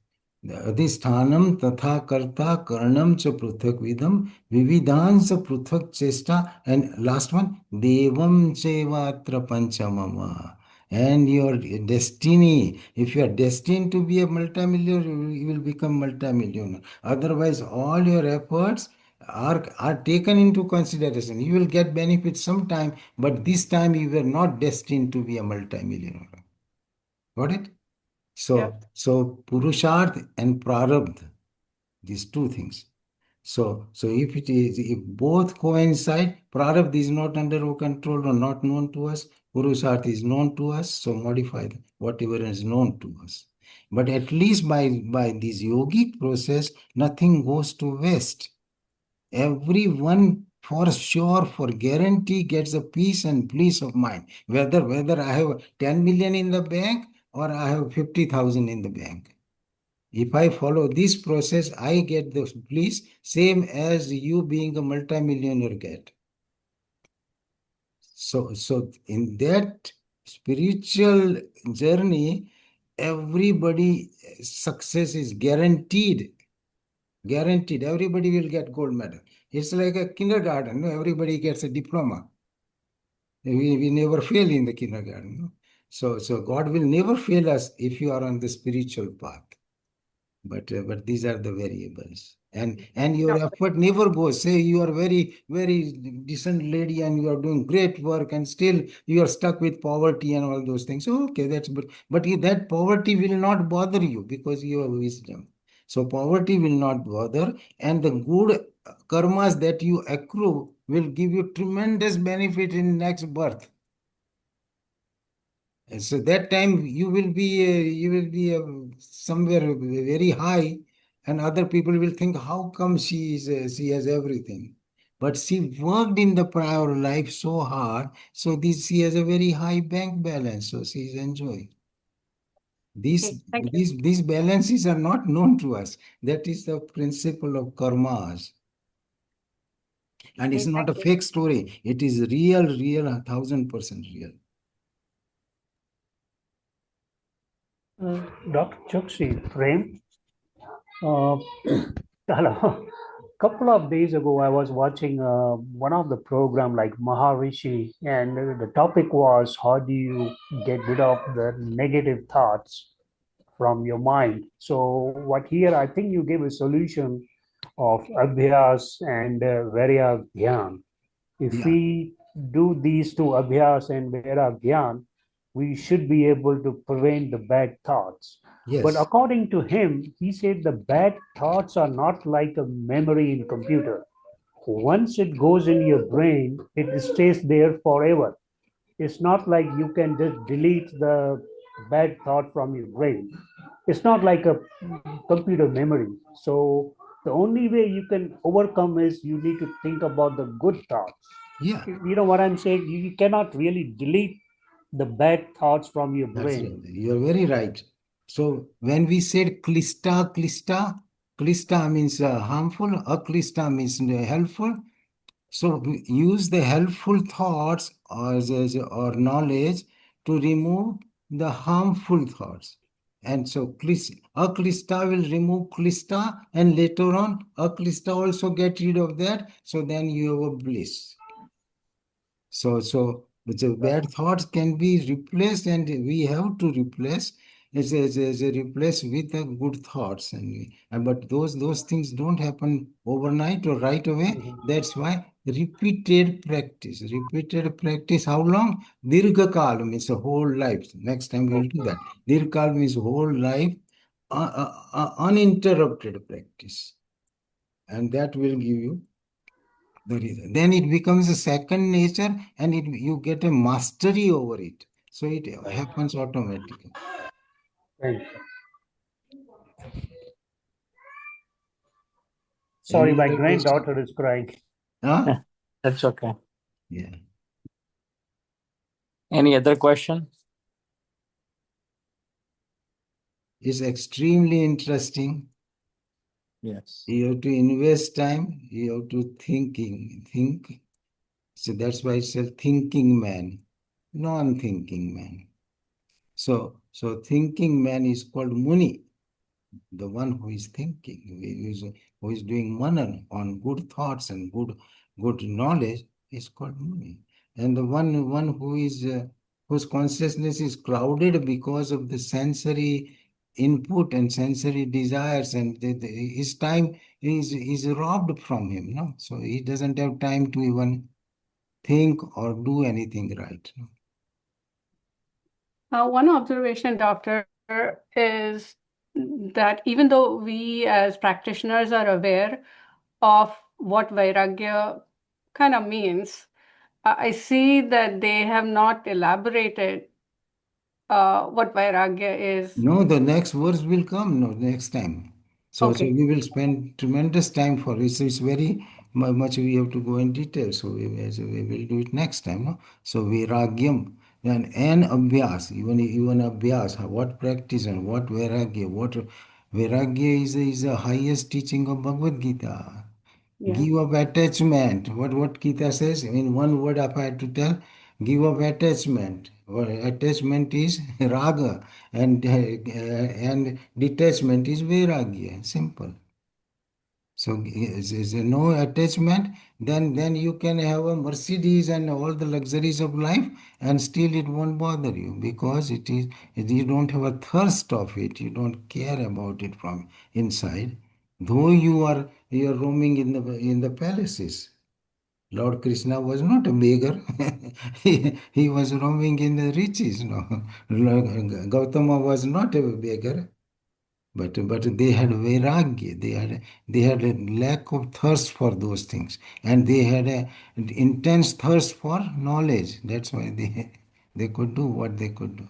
The adhisthanam tatha karta karanam cha pruthak vidam vividhansa pruthak chesta, and last one, devam chevatra panchamama. And your destiny, if you are destined to be a multimillionaire, you will become multimillionaire. Otherwise, all your efforts are taken into consideration. You will get benefits sometime, but this time you were not destined to be a multimillionaire. Got it? Yeah. So Purusharth and Prarabdha, these two things. So if both coincide, Prarabdha is not under our control or not known to us, Purusharth is known to us, so modify whatever is known to us. But at least by this yogic process, nothing goes to waste. Everyone for sure, for guarantee, gets a peace and peace of mind. Whether I have 10 million in the bank or I have 50,000 in the bank. If I follow this process, I get the peace same as you being a multimillionaire get. So in that spiritual journey, everybody success is guaranteed. Guaranteed. Everybody will get gold medal. It's like a kindergarten. No? Everybody gets a diploma. We never fail in the kindergarten. No? So God will never fail us if you are on the spiritual path. But these are the variables. And your effort never goes. Say you are very decent lady and you are doing great work and still you are stuck with poverty and all those things. So, okay, that's but that poverty will not bother you because you have wisdom. So poverty will not bother, and the good karmas that you accrue will give you tremendous benefit in next birth. And so that time you will be somewhere very high, and other people will think, how come she has everything? But she worked in the prior life so hard, so this she has a very high bank balance, so she is enjoying. Okay, These thank you. these balances are not known to us. That is the principle of karmas. And it's Okay, not thank a you. fake story. It is real, 1,000% real. Dr. Chokshi, Prem, uh, hello. Couple of days ago, I was watching one of the program like Maharishi, and the topic was how do you get rid of the negative thoughts from your mind. So, what here I think you gave a solution of abhyas and vairagyan. If Yeah. we do these two abhyas and vairagyan, we should be able to prevent the bad thoughts. But Yes. according to him, he said the bad thoughts are not like a memory in computer. Once it goes in your brain, it stays there forever. It's not like you can just delete the bad thought from your brain. It's not like a computer memory. So the only way you can overcome is you need to think about the good thoughts. Yeah. You know what I'm saying? You cannot really delete the bad thoughts from your That's brain. right. You're very right. So when we said klista means harmful, aklista means helpful. So we use the helpful thoughts or knowledge to remove the harmful thoughts. And so aklista will remove klista, and later on aklista also get rid of that. So then you have a bliss. So the bad thoughts can be replaced, and we have to replace. It's a replace with the good thoughts, and but those things don't happen overnight or right away. Mhm. That's why repeated practice, repeated practice. How long? Dirgha kal means a whole life. Next time we will do that. Dirgha kal means whole life, uninterrupted practice, and that will give you the reason. Then it becomes a second nature, and you get a mastery over it. So it happens automatically. Thank you. Sorry, Any my other question? granddaughter is crying. Huh? That's okay. Yeah. Any other question? It's extremely interesting. Yes. You have to invest time. You have to think. So that's why it's a thinking man, non-thinking man. So thinking man is called Muni. The one who is thinking, who is doing manan on good thoughts and good knowledge is called Muni. And the one who is whose consciousness is clouded because of the sensory input and sensory desires, and his time is robbed from him. No, so he doesn't have time to even think or do anything right. No? One observation, doctor, is that even though we as practitioners are aware of what Vairagya kind of means, I see that they have not elaborated what Vairagya is. No, the next verse will come. No, next time. So Okay. we will spend tremendous time for it. So it's very much we have to go in detail. So we will do it next time. No? So Vairagyam and Abhyas, even Abhyas, what practice and what Vairagya. What Vairagya is the highest teaching of Bhagavad Gita. Yeah. Give up attachment. What Gita says in one word, if I had to tell, give up attachment. Or attachment is raga, and detachment is vairagya. Simple. So is there no attachment, then you can have a Mercedes and all the luxuries of life, and still it won't bother you because you don't have a thirst of it. You don't care about it from inside, though you are roaming in the palaces. Lord Krishna was not a beggar. he was roaming in the riches. No, Gautama was not a beggar. But they had vairagya, they had a lack of thirst for those things, and they had a intense thirst for knowledge. That's why they could do what they could do.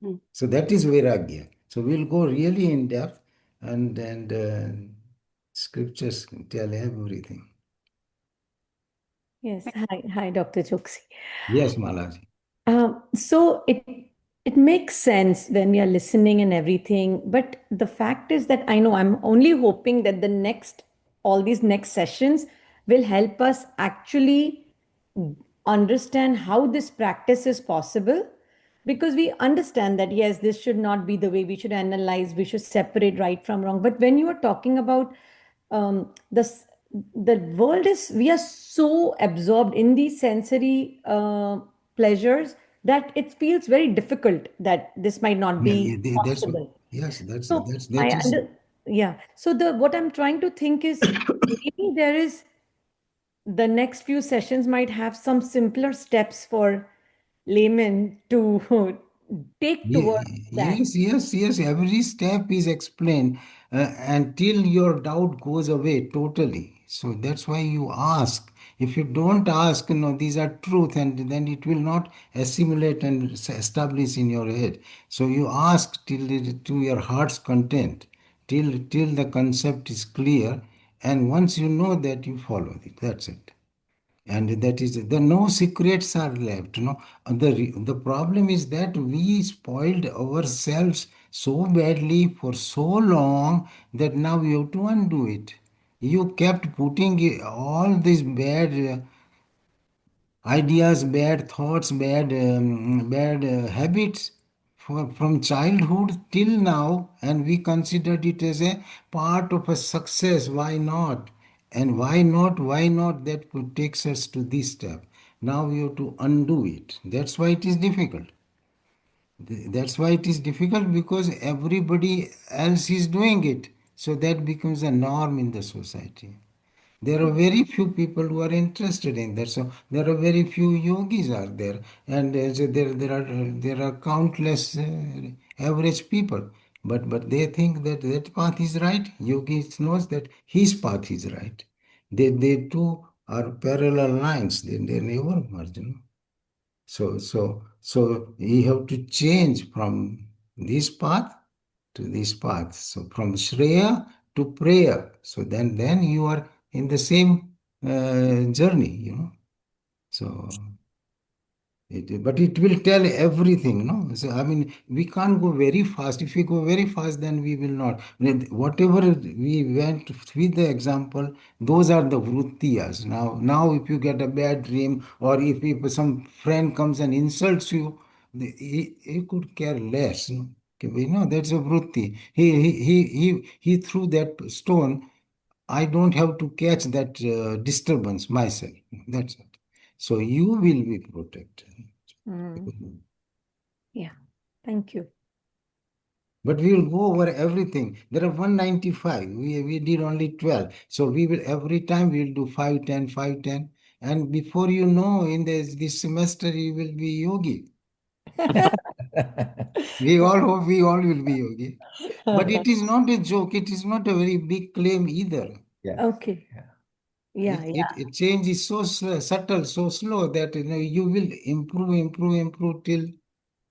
Mm. So that is vairagya. So we'll go really in depth, and scriptures tell everything. Yes. Hi, Dr. Chokshi. Yes, Malaji. So it makes sense when we are listening and everything, but the fact is that I know I'm only hoping that all these next sessions will help us actually understand how this practice is possible, because we understand that yes, this should not be the way we should analyze, we should separate right from wrong. But when you are talking about this, the world is, we are so absorbed in these sensory pleasures that it feels very difficult that this might not Yeah, be that's possible. yes, that's So that's I that is yeah. So the what I'm trying to think is maybe there is, the next few sessions might have some simpler steps for laymen to take towards that. Yes. Every step is explained until your doubt goes away totally. So that's why you ask. If you don't ask, these are truth, and then it will not assimilate and establish in your head. So you ask to your heart's content, till the concept is clear, and once you know that, you follow it. That's it. And that is the no secrets are left. The problem is that we spoiled ourselves so badly for so long that now we have to undo it. You kept putting all these bad ideas, bad thoughts, bad habits from childhood till now, and we considered it as a part of a success. Why not? And why not? Why not? That takes us to this step. Now we have to undo it. That's why it is difficult. That's why it is difficult, because everybody else is doing it. So that becomes a norm in the society. There are very few people who are interested in that. So there are very few yogis are there, and so there are countless average people. But they think that that path is right. Yogi knows that his path is right. They two are parallel lines. They never merge. So you have to change from this path to this path. So from Shreya to prayer. So then you are in the same journey. So but it will tell everything, no? So I mean, we can't go very fast. If we go very fast, then we will not. Whatever we went with the example, those are the vrittiyas. Now, if you get a bad dream, or if some friend comes and insults you, he could care less. No? Okay, that's a vritti. He threw that stone. I don't have to catch that disturbance myself. That's it. So you will be protected. Yeah. Thank you. But we will go over everything. There are 195. We did only 12. So we will every time we will do 5, 10, 5, 10. And before you know, in this semester, you will be yogi. We all hope we all will be yogi. But it is not a joke. It is not a very big claim either. Yeah. Okay. Yeah. It change is so subtle, so slow that you will improve till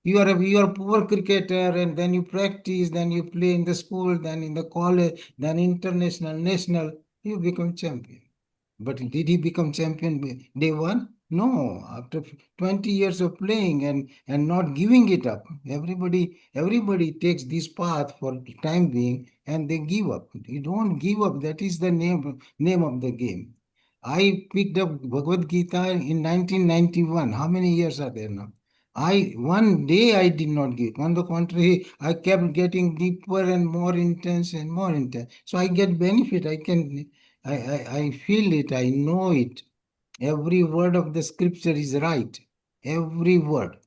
you are a poor cricketer, and then you practice, then you play in the school, then in the college, then international, national, you become champion. But did he become champion day one? No, after 20 years of playing and not giving it up. Everybody takes this path for the time being, and they give up. You don't give up. That is the name of the game. I picked up Bhagavad Gita in 1991. How many years are there now? One day I did not give. On the contrary, I kept getting deeper and more intense and more intense. So I get benefit. I feel it. I know it. Every word of the scripture is right. Every word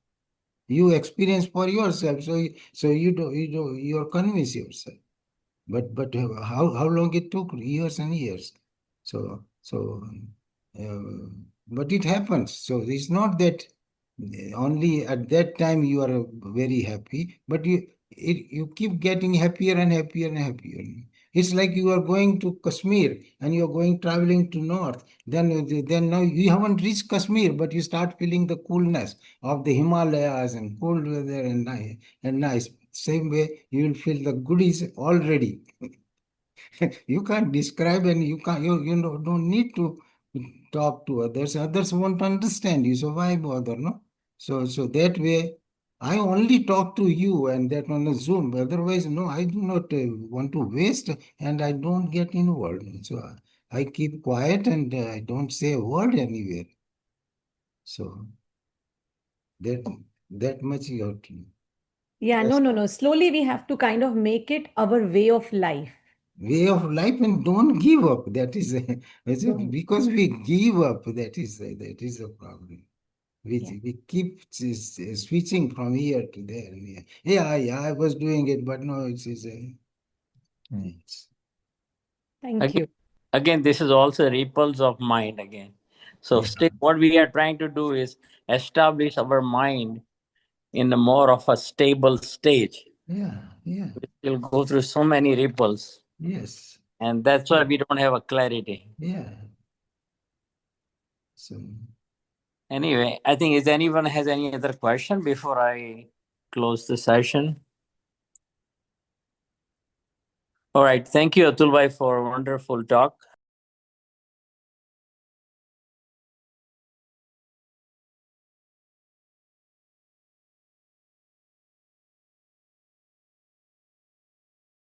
you experience for yourself. So you're convinced yourself. But how long it took? Years and years. So uh, but it happens. So it's not that only at that time you are very happy, but you keep getting happier and happier and happier. It's like you are going to Kashmir and you are going traveling to north. Then now you haven't reached Kashmir, but you start feeling the coolness of the Himalayas and cold weather and nice. Same way you will feel the goodies already. You can't describe, and don't need to talk to others won't understand you, so why bother? No, so that way I only talk to you, and that on a Zoom. Otherwise, no, I do not want to waste, and I don't get involved. So I keep quiet, and I don't say a word anywhere. So that that much you have to know. Yeah. Yes. No. Slowly we have to kind of make it our way of life. Way of life, and don't give up. That is because we give up. That is a problem. Yeah. We keep switching from here to there. Yeah, I was doing it, but no, it's Thank you. Again, this is also ripples of mind again. So yeah, still what we are trying to do is establish our mind in a more of a stable stage. Yeah, yeah, We'll go through so many ripples, yes, and that's why we don't have a clarity. yeah. So, Anyway, I think, is anyone has any other question before I close the session? All right. Thank you, Atul Bhai, for a wonderful talk.